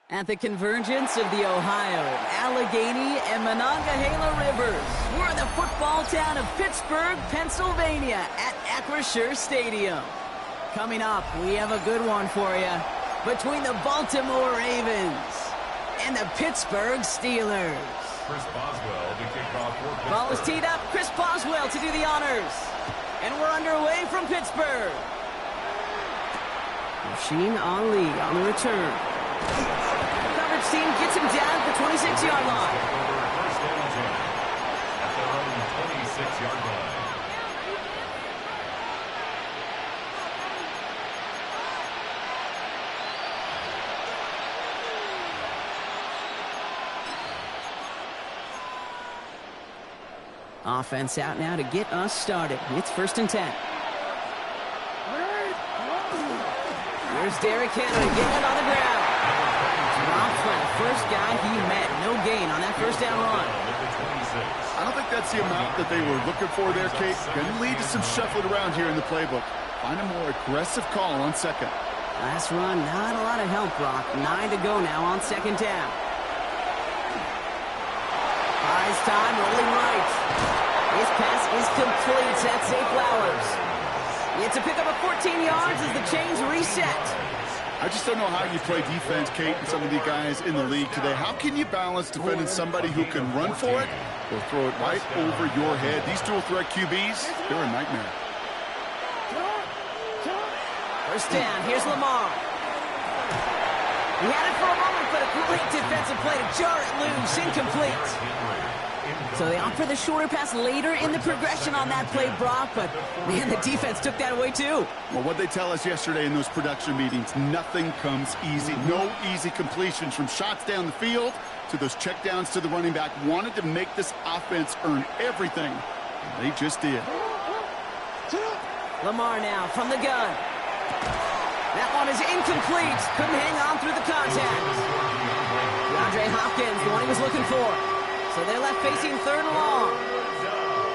At the convergence of the Ohio, Allegheny, and Monongahela Rivers, we're in the football town of Pittsburgh, Pennsylvania at Acrisure Stadium. Coming up, we have a good one for you between the Baltimore Ravens and the Pittsburgh Steelers. Chris Boswell to kick off for Pittsburgh. Ball is teed up. Chris Boswell to do the honors. And we're underway from Pittsburgh. Rasheen Ali on the return. Coverage team gets him down at the 26-yard line. First down and 10 at their own 26-yard line. Offense out now to get us started. It's 1st and 10. Here's Derrick Henry getting it on the ground. Dropped by the first guy he met. No gain on that first down run. I don't think that's the amount that they were looking for there, Kate. Going to lead to some shuffling around here in the playbook. Find a more aggressive call on second. Last run, not a lot of help, Brock. 9 to go now on second down. Buys time, rolling right. His pass is complete. That's Zay Flowers. It's a pickup of 14 yards as the chains reset. I just don't know how you play defense, Kate, and some of the guys in the league today. How can you balance defending somebody who can run for it or throw it right over your head? These dual-threat QBs, they're a nightmare. First down, here's Lamar. He had it for a moment, but a great defensive play to jar it loose, incomplete. So they opt for the shorter pass later in the progression on that play, Brock, but man, the defense took that away too. Well, what they tell us yesterday in those production meetings, nothing comes easy. No easy completions from shots down the field to those checkdowns to the running back. Wanted to make this offense earn everything. They just did. Lamar now from the gun. That one is incomplete. Couldn't hang on through the contact. DeAndre Hopkins, the one he was looking for. So they're left facing 3rd and long.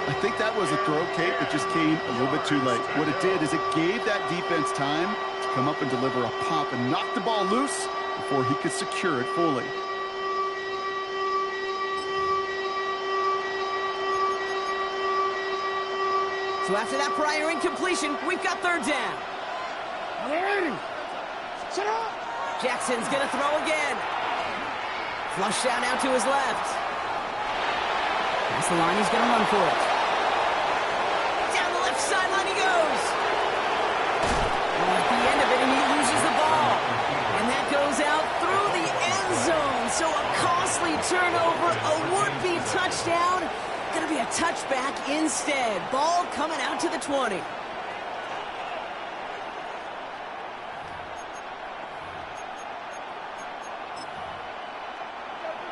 I think that was a throw, Kate, that just came a little bit too late. What it did is it gave that defense time to come up and deliver a pop and knock the ball loose before he could secure it fully. So after that prior incompletion, we've got 3rd down. Jackson's going to throw again. Flush out now to his left. That's the line, he's going to run for it. Down the left sideline he goes. And at the end of it, he loses the ball. And that goes out through the end zone. So a costly turnover, a would-be touchdown. Going to be a touchback instead. Ball coming out to the 20.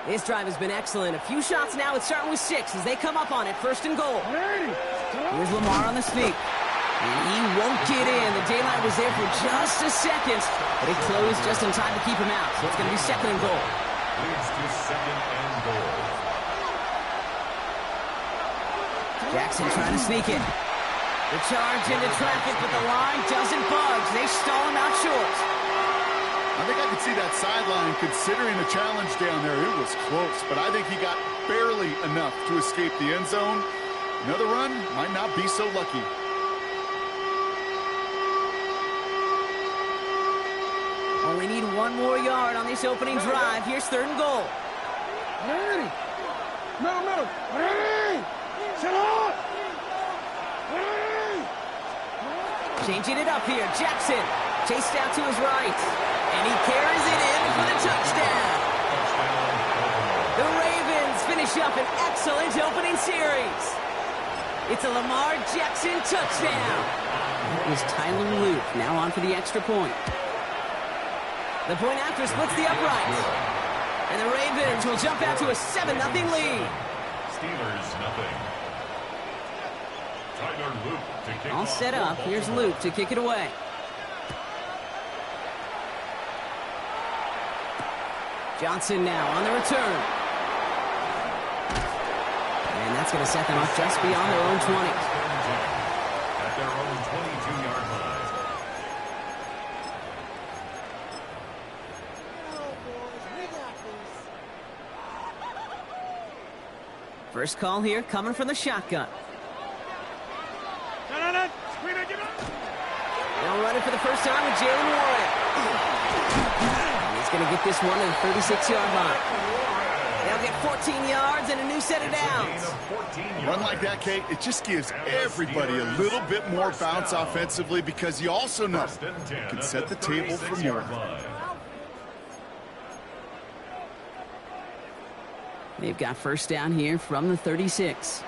This drive has been excellent. A few shots now. It's starting with 6 as they come up on it. 1st and goal. Here's Lamar on the sneak. And he won't get in. The daylight was there for just a second, but it closed just in time to keep him out. So it's going to be 2nd and goal. Leads to 2nd and goal. Jackson trying to sneak it. The charge into traffic, but the line doesn't budge. They stall him out short. I think I could see that sideline considering a challenge down there. It was close, but I think he got barely enough to escape the end zone. Another run might not be so lucky. Only need 1 more yard on this opening drive. Here's 3rd and goal. Changing it up here. Jackson chased out to his right. And he carries it in for the touchdown. The Ravens finish up an excellent opening series. It's a Lamar Jackson touchdown. It was Tyler Luke now on for the extra point. The point after splits the upright. And the Ravens will jump out to a 7-0 lead. Steelers nothing. Tyler Luke to kick All off set up. for Here's Baltimore. Luke to kick it away. Johnson now on the return. And that's going to set them up just beyond their own 20. At their own 22-yard line. First call here coming from the shotgun. They'll run it for the first time with Jalen Warren. And he's going to get this one to the 36-yard line. They'll get 14 yards and a new set of downs. Run like that, Kate, it just gives everybody a little bit more bounce offensively because you also know you can set the table for more. They've got first down here from the 36.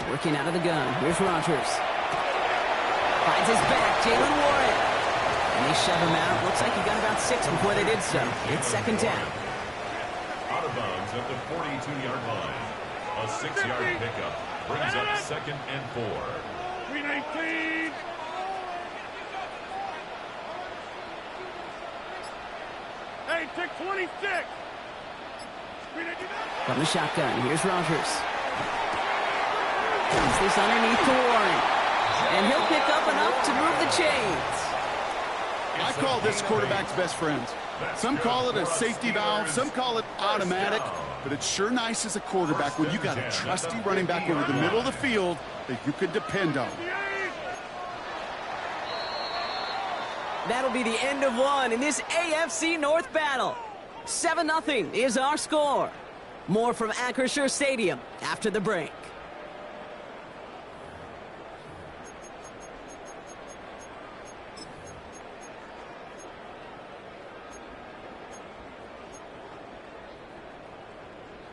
Working out of the gun. Here's Rodgers. Finds his back, Jalen Warren. And they shove him out. Looks like he got about 6 before they did so. It's second down. Out of bounds at the 42-yard line. A 6-yard pickup brings up 2nd and 4. 319. Hey, take 26. From the shotgun, here's Rodgers. Comes this underneath to Warren. And he'll pick up enough to move the chains. I call this quarterback's best friend. Some call it a safety valve, some call it automatic, but it's sure nice as a quarterback when you got a trusty running back over the middle of the field that you could depend on. That'll be the end of one in this AFC North battle. 7-0 is our score. More from Acrisure Stadium after the break.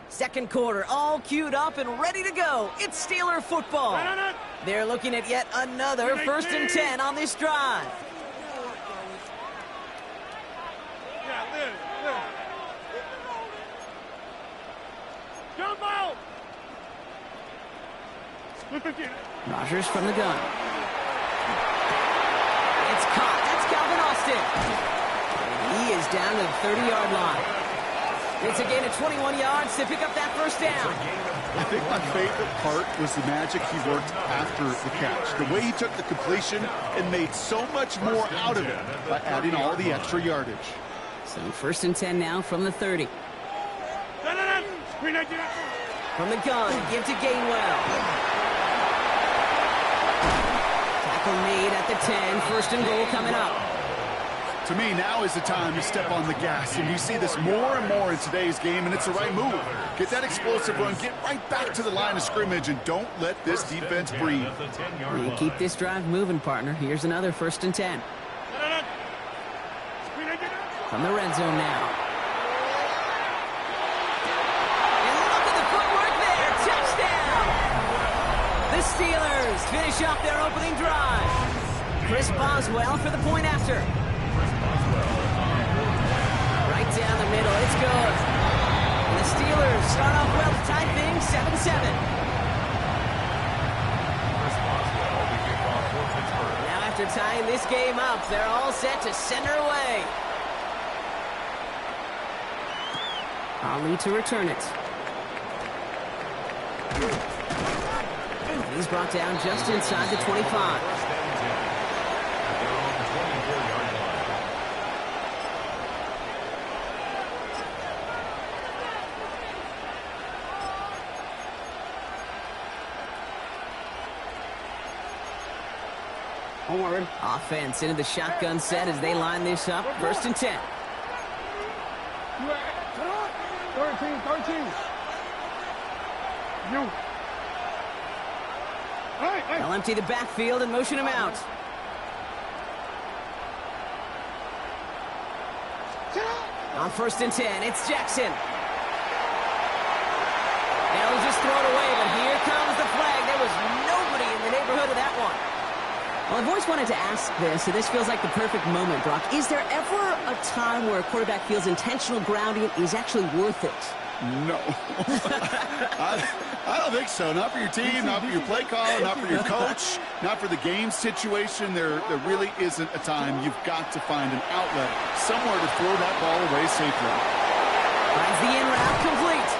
Second quarter, all queued up and ready to go. It's Steeler football. They're looking at yet another 1st and 10 on this drive. Jump out! Rodgers from the gun. It's caught. That's Calvin Austin. And he is down to the 30-yard line. It's a gain of 21 yards to pick up that first down. I think my favorite part was the magic he worked after the catch. The way he took the completion and made so much more out of it by adding all the extra yardage. So 1st and 10 now from the 30. From the gun, give to Gainwell. Tackle made at the 10. 1st and goal coming up. To me, now is the time to step on the gas, and you see this more and more in today's game, and it's the right move. Get that explosive run, get right back to the line of scrimmage, and don't let this defense breathe. You keep this drive moving, partner. Here's another 1st and 10. From the red zone now. And look at the footwork there. Touchdown! The Steelers finish off their opening drive. Chris Boswell for the point after. Right down the middle. It's good. And the Steelers start off well to tie things 7-7. Now after tying this game up, they're all set to send her away. Ali to return it. And he's brought down just inside the 25. Offense into the shotgun set as they line this up. 1st and 10. 13. You. They'll empty the backfield and motion him out. On 1st and 10, it's Jackson. They'll just throw it away, but here comes the flag. There was nobody in the neighborhood of that one. Well, I've always wanted to ask this, so this feels like the perfect moment, Brock. Is there ever a time where a quarterback feels intentional grounding is actually worth it? No. I don't think so. Not for your team, not for your play call, not for your coach, not for the game situation. There really isn't a time. You've got to find an outlet, somewhere to throw that ball away safely. Finds the in route complete.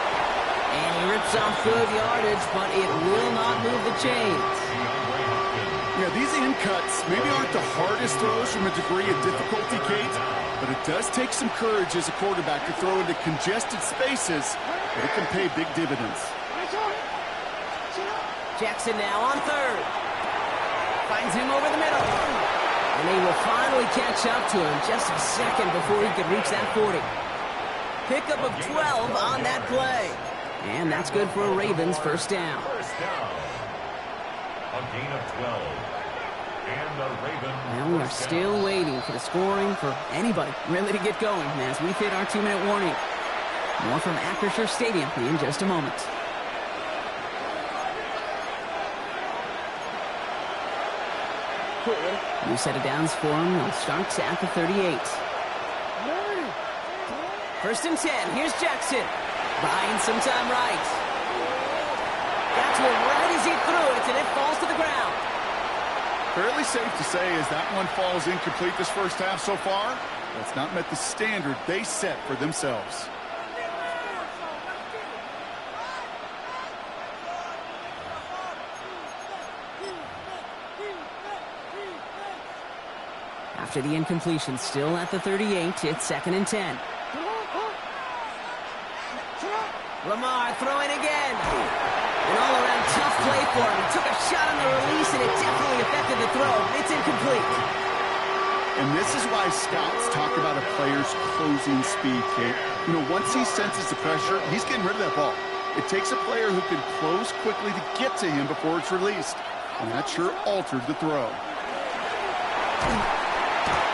And he rips off good yardage, but it will not move the chains. Yeah, these in cuts maybe aren't the hardest throws from a degree of difficulty, Kate, but it does take some courage as a quarterback to throw into congested spaces, but it can pay big dividends. Jackson now on third. Finds him over the middle. And they will finally catch up to him just a second before he could reach that 40. Pickup of 12 on that play. And that's good for a Ravens first down. First down. A gain of 12. And a Raven. Now we are still waiting for the scoring for anybody really to get going as we hit our 2-minute warning. More from Acrisure Stadium in just a moment. New set of downs for him. They'll start at the 38. First and 10. Here's Jackson. Buying some time right. Got to him right as he threw it, and it falls to the ground. Fairly safe to say as that one falls incomplete this first half so far, that's not met the standard they set for themselves. After the incompletion, still at the 38, it's second and 10. Lamar throwing again. An all-around tough play for him. He took a shot on the release, and it definitely affected the throw. It's incomplete. And this is why scouts talk about a player's closing speed, Kate. You know, once he senses the pressure, he's getting rid of that ball. It takes a player who can close quickly to get to him before it's released. And that sure altered the throw.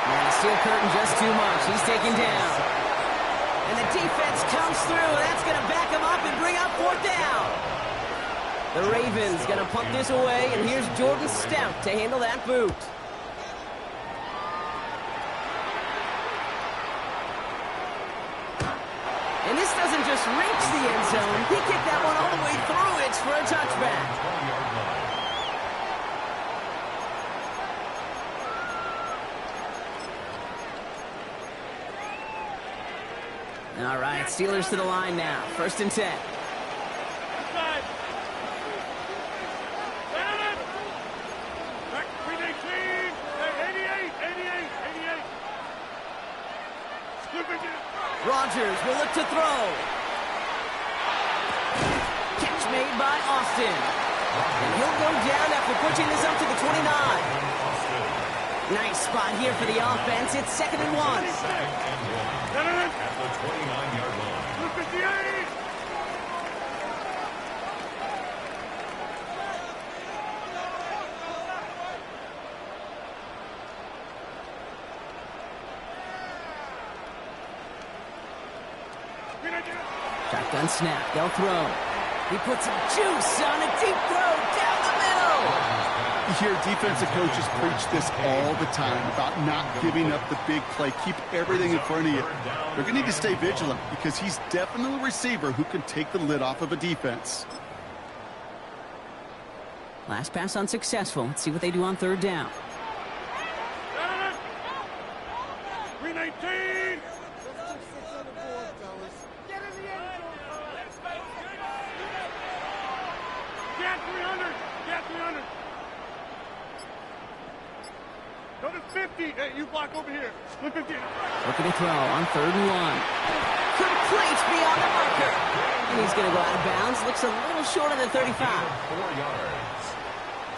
And the steel curtain just too much. He's taken down. And the defense comes through. That's going to back him up and bring up fourth down. The Ravens going to punt this away, and here's Jordan Stout to handle that boot. And this doesn't just reach the end zone. He kicked that one all the way through. It's for a touchback. All right, Steelers to the line now. First and 10. Rodgers will look to throw. Catch made by Austin. And he'll go down after pushing this up to the 29. Nice spot here for the offense. It's second and 1. At the 29-yard line. 58. Shotgun snap. They'll throw. He puts some juice on a deep throw down the middle. You hear defensive coaches preach this all the time about not giving up the big play. Keep everything in front of you. They're going to need to stay vigilant because he's definitely a receiver who can take the lid off of a defense. Last pass unsuccessful. Let's see what they do on third down. 319. Get 300. Get 300. Go to 50. Hey, you block over here. Look 50. Looking to throw on third and 1. Complete beyond the marker. And he's going to go out of bounds. Looks a little short of the 35. 4 yards.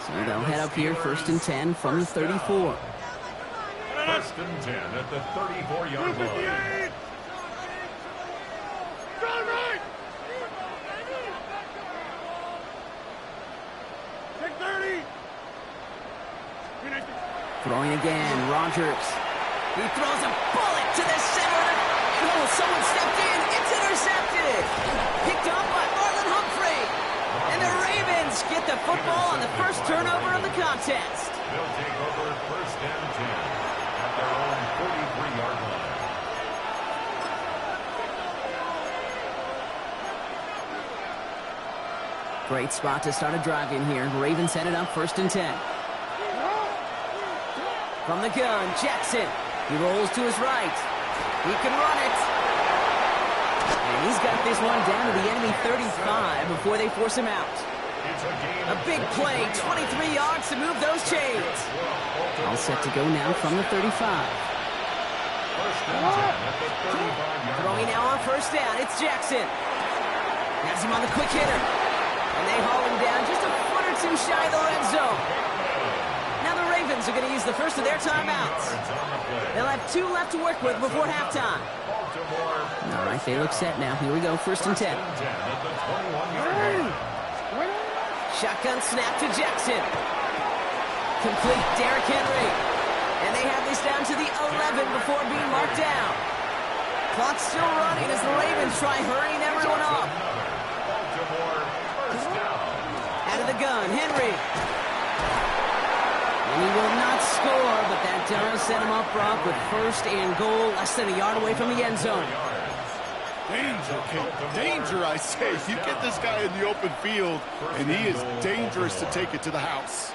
So they'll head up here first and 10 from the 34. First and 10 at the 34-yard line. 58. Go right. Take 30. Throwing again, Rodgers. He throws a bullet to the center. Oh, someone stepped in. It's intercepted. Picked up by Marlon Humphrey. And the Ravens get the football on the first turnover of the contest. They'll take over first and 10 at their own 43-yard line. Great spot to start a drive in here. Ravens headed up first and 10. From the gun, Jackson. He rolls to his right. He can run it. And he's got this one down to the enemy 35 before they force him out. It's a gain A of big play, 23 yards to move those chains. All set to go now from the 35. First and 10 at the 35-yard Throwing now on first down, it's Jackson. Has him on the quick hitter. And they haul him down just a foot or two shy of the red zone. Now the Ravens are going to use the first of their timeouts. They'll have 2 left to work with before halftime. All right, they look set now. Here we go, first and 10. Shotgun snap to Jackson. Complete, Derrick Henry. And they have this down to the 11 before being marked down. Clock's still running as the Ravens try hurrying everyone off. Out of the gun, Henry. And he will not score, but that does set him up, Brock, with first and goal, less than a yard away from the end zone. Danger, Kate. Danger, I say. You get this guy in the open field, and he is dangerous to take it to the house.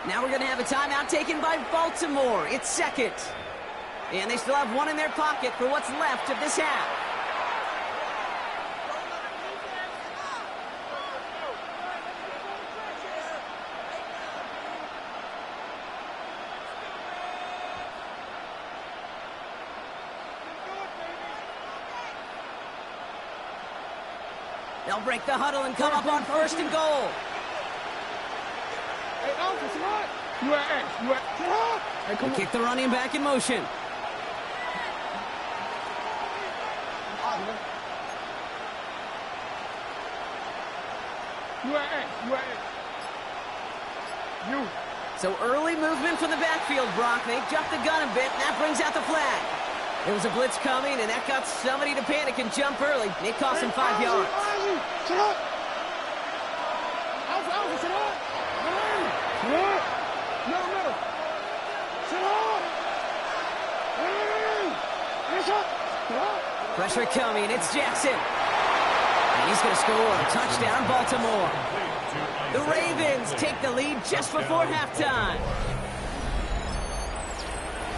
Now we're going to have a timeout taken by Baltimore. It's second. And they still have 1 in their pocket for what's left of this half. They'll break the huddle and come up on first and goal. Hey, Alpha, come on. You at X. You at... Hey, come They on. kick the running back in motion. You at X. You at X. You. So early movement from the backfield, Brock. They jumped the gun a bit, and that brings out the flag. There was a blitz coming, and that got somebody to panic and jump early. It cost him 5 yards. Shut up. Alpha, shut up. Shut up. No. Shut up. Hey, shut up. Pressure coming. It's Jackson. And he's going to score. Touchdown, Baltimore. The Ravens take the lead just before halftime.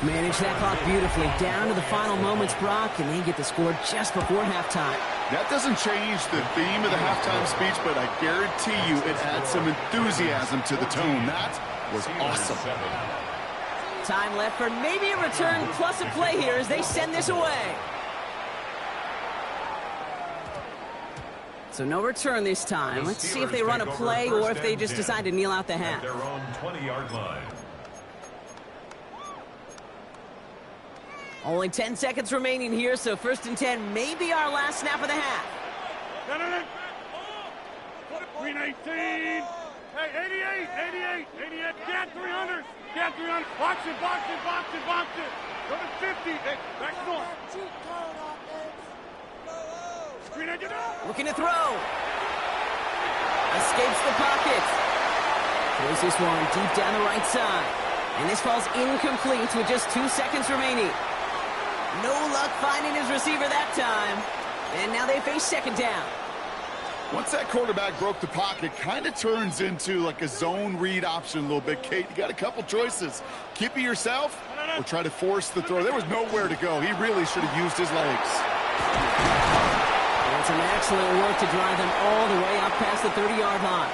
Manage that clock beautifully. Down to the final moments, Brock, and they get the score just before halftime. That doesn't change the theme of the halftime speech, but I guarantee you it adds some enthusiasm to the tone. That was awesome. Time left for maybe a return plus a play here as they send this away. So no return this time. Let's see if they run a play or if they just decide to kneel out the half. Their own 20-yard line. Only 10 seconds remaining here, so first and 10 may be our last snap of the half. No. Green 18. Hey, 88. Get 300. Get 300. Box it. Go to 50. Hey, back north. Green 18. Looking to throw. Escapes the pocket. Throws this one deep down the right side. And this falls incomplete with just 2 seconds remaining. No luck finding his receiver that time. And now they face second down. Once that quarterback broke the pocket, kind of turns into like a zone read option a little bit. Kate, you got a couple choices. Keep it yourself or try to force the throw. There was nowhere to go. He really should have used his legs. And some excellent work to drive them all the way up past the 30-yard line.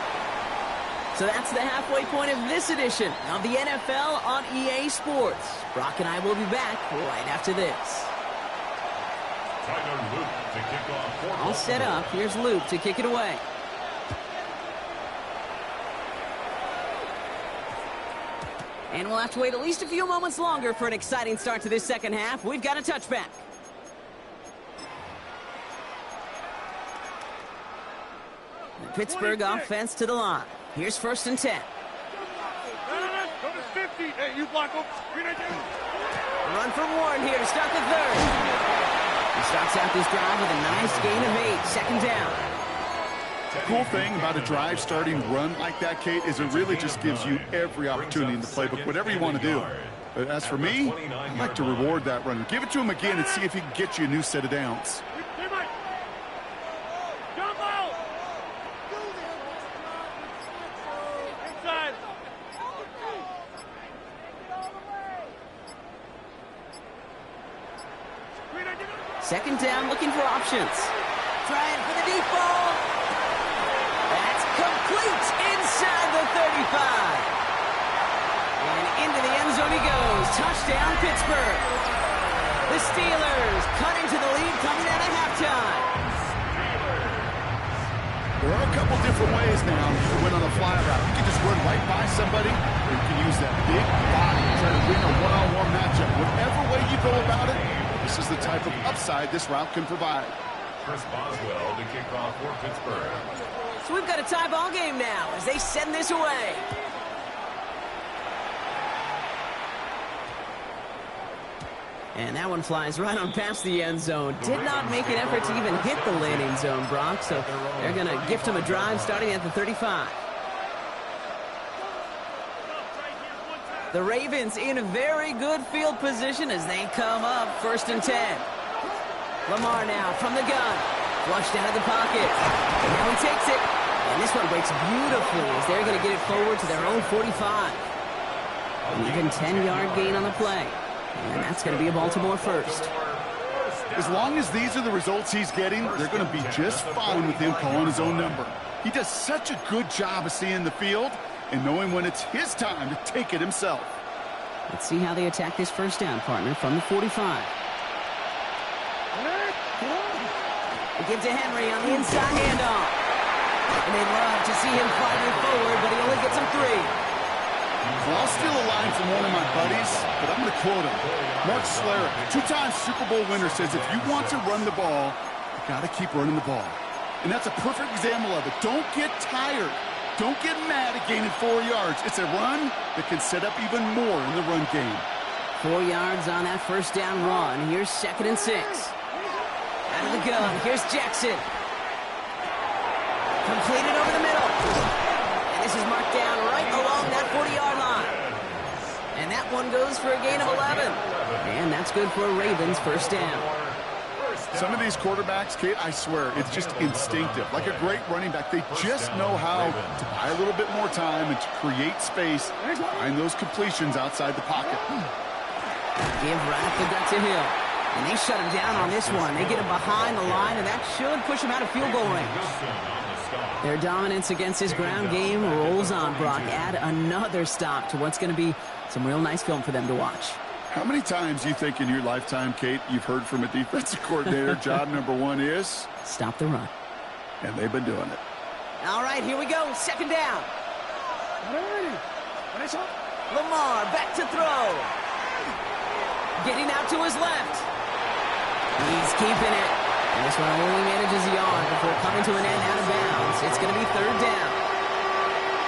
So that's the halfway point of this edition of the NFL on EA Sports. Brock and I will be back right after this. All set up. Here's Luke to kick it away. And we'll have to wait at least a few moments longer for an exciting start to this second half. We've got a touchback. The Pittsburgh offense to the line. Here's first and 10. No. Go to 50. Hey, you block up. Green 18. Run for Warren here to start the third. He starts out this drive with a nice gain of 8. Second down. The cool thing about a drive starting run like that, Kate, is it really just gives you every opportunity in the playbook, whatever you want to do. But as for me, I'd like to reward that runner. Give it to him again and see if he can get you a new set of downs. Jump out. Inside. second down, looking for options. Trying for the deep ball. That's complete inside the 35. And into the end zone he goes. Touchdown, Pittsburgh. The Steelers cut into the lead coming out of halftime. There are a couple different ways now to win on a fly route. You can just run right by somebody, or you can use that big body to try to win a one-on-one matchup. Whatever way you go about it, this is the type of upside this route can provide. Chris Boswell to kick off for Pittsburgh. So we've got a tie ball game now as they send this away. And that one flies right on past the end zone. Did not make an effort to even hit the landing zone, Brock. So they're going to gift him a drive starting at the 35. The Ravens in very good field position as they come up 1st and 10. Lamar now from the gun. Flushed out of the pocket. And now he takes it. And this one breaks beautifully as they're going to get it forward to their own 45. An even 10-yard gain on the play. And that's going to be a Baltimore first. As long as these are the results he's getting, they're going to be just fine with him calling his own number. He does such a good job of seeing the field and knowing when it's his time to take it himself. Let's see how they attack this first down, partner, from the 45. They give to Henry on the inside handoff. And they'd love to see him fighting forward, but he only gets him 3. Well, I'll steal a line from one of my buddies, but I'm going to quote him. Mark Schlereth, 2-time Super Bowl winner, says if you want to run the ball, you got to keep running the ball. And that's a perfect example of it. Don't get tired. Don't get mad at gaining 4 yards. It's a run that can set up even more in the run game. 4 yards on that first down run. Here's 2nd and 6. Out of the gun. Here's Jackson. Completed over the middle. And this is marked down right along that 40-yard line. And that one goes for a gain of 11. And that's good for a Ravens first down. Some of these quarterbacks, Kate, I swear, it's just instinctive. Like a great running back, they just know how to buy a little bit more time and to create space behind those completions outside the pocket. Give right up the gut to Hill. And they shut him down on this one. They get him behind the line, and that should push him out of field goal range. Their dominance against his ground game rolls on, Brock. Add another stop to what's going to be some real nice film for them to watch. How many times do you think in your lifetime, Kate, you've heard from a defensive coordinator, job number 1 is? Stop the run. And they've been doing it. All right, here we go. 2nd down. Lamar back to throw. Getting out to his left. He's keeping it. And this one only manages a yard before coming to an end out of bounds. It's going to be 3rd down.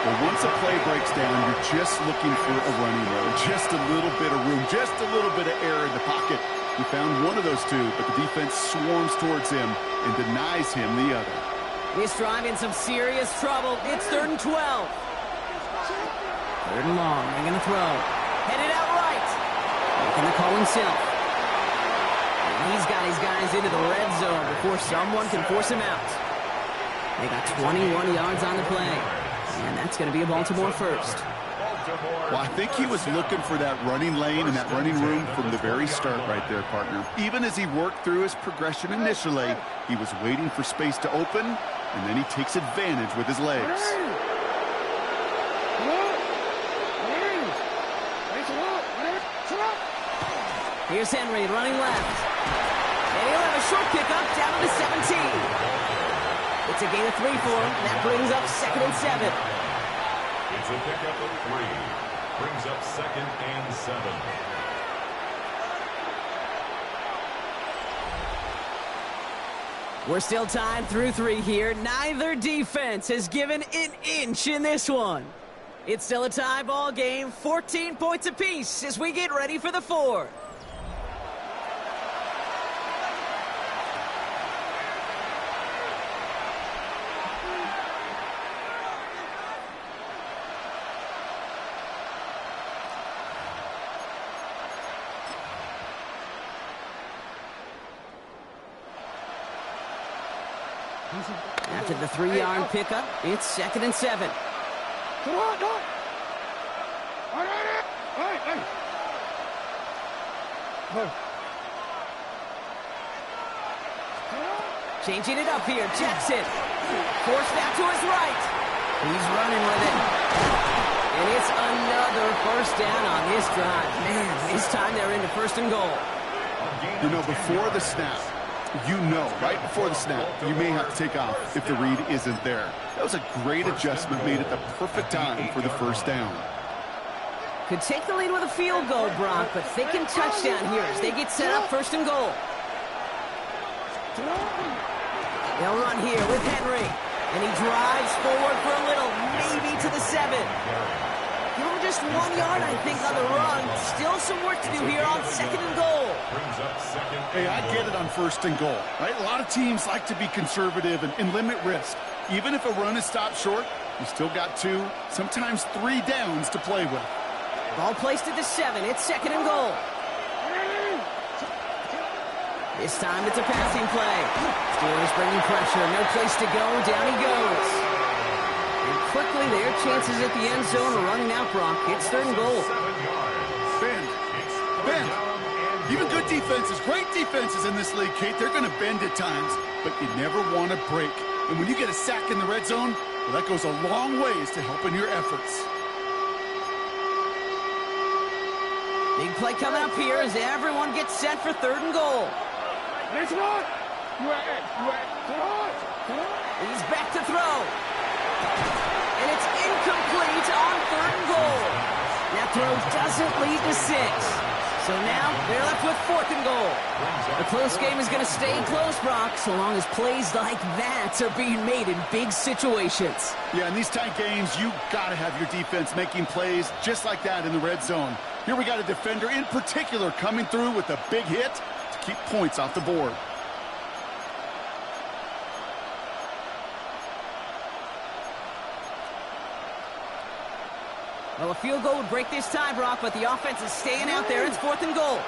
Well, once a play breaks down, you're just looking for a running road. Just a little bit of room, just a little bit of air in the pocket. He found one of those two, but the defense swarms towards him and denies him the other. This drive in some serious trouble. It's 3rd and 12. 3rd and long. They're going to throw. Headed out right. Making the call himself. And he's got his guys into the red zone before someone can force him out. They got 21 yards on the play. And that's going to be a Baltimore first. Well, I think he was looking for that running lane and that running room from the very start right there, partner. Even as he worked through his progression initially, he was waiting for space to open, and then he takes advantage with his legs. Here's Henry running left. And he'll have a short pickup down to the 17. It's a gain of 3 for him. That brings up 2nd and 7. It's a pickup of 3. Brings up 2nd and 7. We're still tied through 3 here. Neither defense has given an inch in this one. It's still a tie ball game. 14 points apiece as we get ready for the 4th. After the 3-yard pickup, it's 2nd and 7. Changing it up here. Jackson. Forced back to his right. He's running with it. And it's another first down on this drive. Man, this time they're into first and goal. You know, before the snap, right before the snap, you may have to take off if the read isn't there. That was a great adjustment made at the perfect time for the first down. Could take the lead with a field goal, Brock, but thinking touchdown here as they get set up first and goal. They'll run here with Henry. And he drives forward for a little, maybe to the 7. Give him just 1 yard, I think, on the run. Still some work to do here on second and goal. Hey, I get it on first and goal, right? A lot of teams like to be conservative and limit risk. Even if a run is stopped short, you still got 2, sometimes 3 downs to play with. Ball placed at the 7. It's second and goal. This time it's a passing play. Steelers bringing pressure. No place to go. Down he goes. And quickly their chances at the end zone are running out, Brock. It's third and goal. Bend. Even good defenses, great defenses in this league, Kate, they're going to bend at times, but you never want to break. And when you get a sack in the red zone, well, that goes a long ways to helping your efforts. Big play coming up here as everyone gets set for third and goal. He's back to throw. And it's incomplete on third and goal. That throw doesn't lead to 6. So now they're left with fourth and goal. The close game is going to stay close, Brock, so long as plays like that are being made in big situations. Yeah, in these tight games, you got to have your defense making plays just like that in the red zone. Here we got a defender in particular coming through with a big hit to keep points off the board. Well, a field goal would break this tie, Brock, but the offense is staying out there. It's fourth and goal.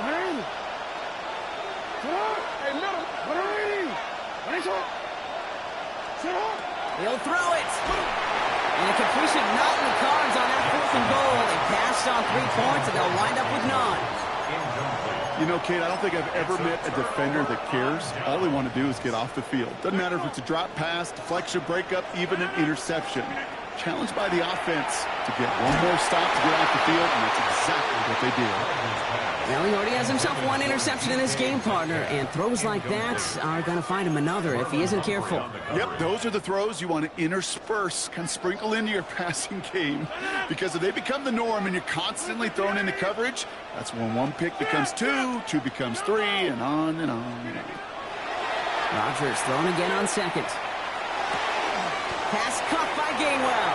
He'll throw it. And a completion not in the cards on that fourth and goal. They passed on 3 points, and they'll wind up with none. You know, Kate, I don't think I've ever met a defender that cares. All they want to do is get off the field. Doesn't matter if it's a drop pass, deflection, breakup, even an interception. Challenged by the offense to get one more stop to get off the field, and that's exactly what they did. Well, he already has himself 1 interception in this game, partner, and throws like that are going to find him another if he isn't careful. Yep, those are the throws you want to intersperse, kind of sprinkle into your passing game, because if they become the norm and you're constantly thrown into coverage, that's when 1 pick becomes 2, 2 becomes 3, and on and on and on. Rodgers thrown again on second. Pass caught by Gainwell.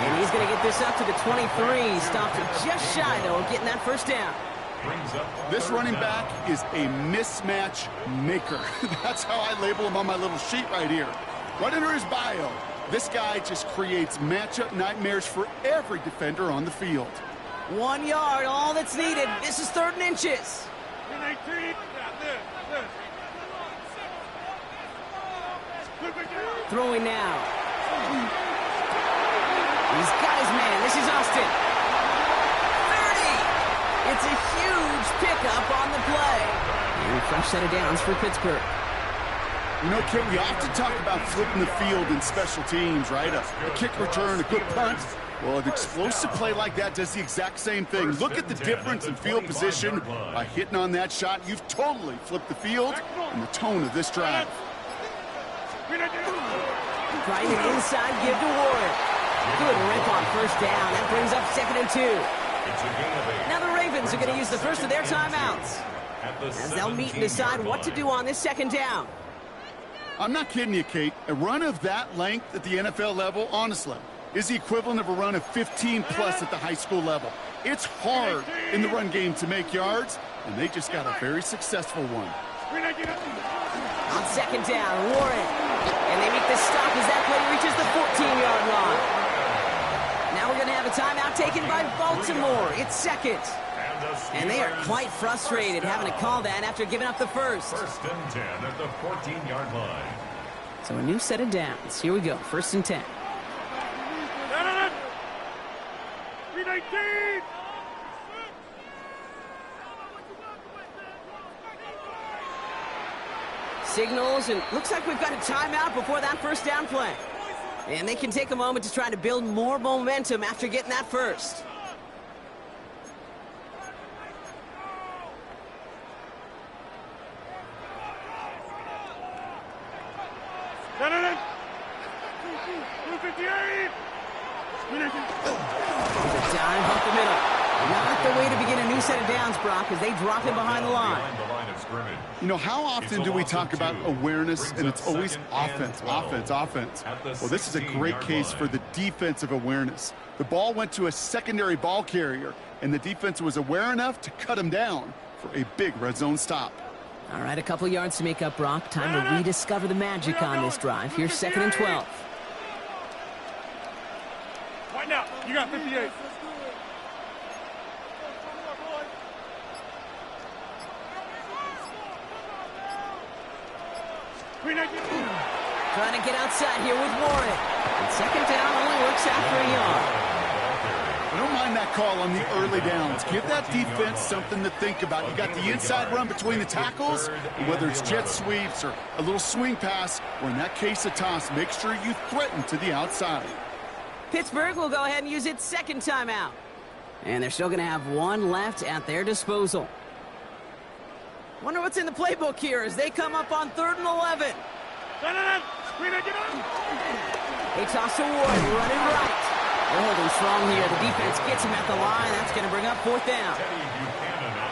And he's going to get this up to the 23. Stopped it just shy, though, of getting that first down. This running back is a mismatch maker. That's how I label him on my little sheet right here. Right under his bio, this guy just creates matchup nightmares for every defender on the field. 1 yard, all that's needed. This is third and inches. Throwing now. He's got his man. This is Austin. 30. It's a huge pickup on the play. And a fresh set of downs for Pittsburgh. You know, Kit, we often talk about flipping the field in special teams, right? A kick return, a good punt. Well, an explosive play like that does the exact same thing. Look at the difference in field position. By hitting on that shot, you've totally flipped the field and the tone of this drive. Trying an inside give to Warren. Good rip on first down. That brings up 2nd and 2. Now the Ravens are going to use the first of their timeouts as they'll meet and decide what to do on this 2nd down. I'm not kidding you, Kate. A run of that length at the NFL level, honestly, is the equivalent of a run of 15-plus at the high school level. It's hard in the run game to make yards, and they just got a very successful one. On 2nd down, Warren. And they make the stop as that play reaches the 14-yard line. Now we're going to have a timeout taken by Baltimore. It's 2nd. And they are quite frustrated having to call that after giving up the first. 1st and 10 at the 14-yard line. So a new set of downs. Here we go. 1st and 10. signals, and looks like we've got a timeout before that first down play. And they can take a moment to try to build more momentum after getting that first. There's a dive up the middle. Not the way to begin a new set of downs, Brock, as they drop him behind the line. You know, how often do we talk about awareness, and it's always offense, offense, offense? Well, this is a great case for the defensive awareness. The ball went to a secondary ball carrier, and the defense was aware enough to cut him down for a big red zone stop. All right, a couple yards to make up, Brock. Time to rediscover the magic on this drive. Here's 2nd and 12. Right now, you got 58. Trying to get outside here with Warren. And 2nd down only works out for a yard. I don't mind that call on the early downs. Give that defense something to think about. You got the inside run between the tackles, and whether it's jet sweeps or a little swing pass, or in that case a toss, make sure you threaten to the outside. Pittsburgh will go ahead and use its 2nd timeout. And they're still going to have one left at their disposal. Wonder what's in the playbook here as they come up on 3rd and 11. They toss to Ward, running right. They're holding strong here. The defense gets him at the line. That's going to bring up 4th down.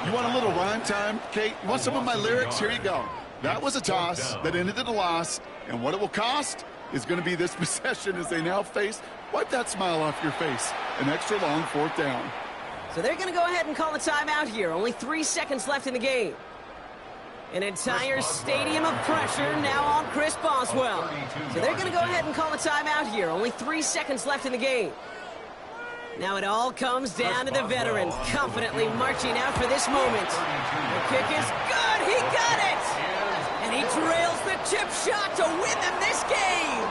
You want a little rhyme time, Kate? You want some of my lyrics? Here you go. That was a toss that ended in a loss, and what it will cost is going to be this possession as they now face. Wipe that smile off your face. An extra long 4th down. So they're going to go ahead and call a timeout here. Only 3 seconds left in the game. An entire stadium of pressure now on Chris Boswell. So they're going to go ahead and call a timeout here. Only 3 seconds left in the game. Now it all comes down to the veteran, confidently marching out for this moment. The kick is good. He got it! And he trails the chip shot to win them this game.